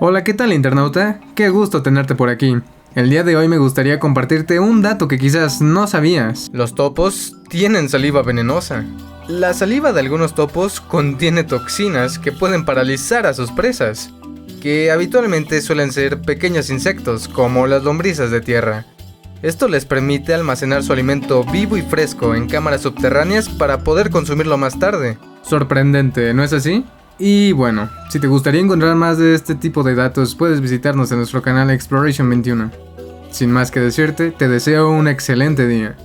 Hola, ¿qué tal, internauta? Qué gusto tenerte por aquí. El día de hoy me gustaría compartirte un dato que quizás no sabías. Los topos tienen saliva venenosa. La saliva de algunos topos contiene toxinas que pueden paralizar a sus presas, que habitualmente suelen ser pequeños insectos como las lombrices de tierra. Esto les permite almacenar su alimento vivo y fresco en cámaras subterráneas para poder consumirlo más tarde. Sorprendente, ¿no es así? Y bueno, si te gustaría encontrar más de este tipo de datos, puedes visitarnos en nuestro canal Exploration 21. Sin más que decirte, te deseo un excelente día.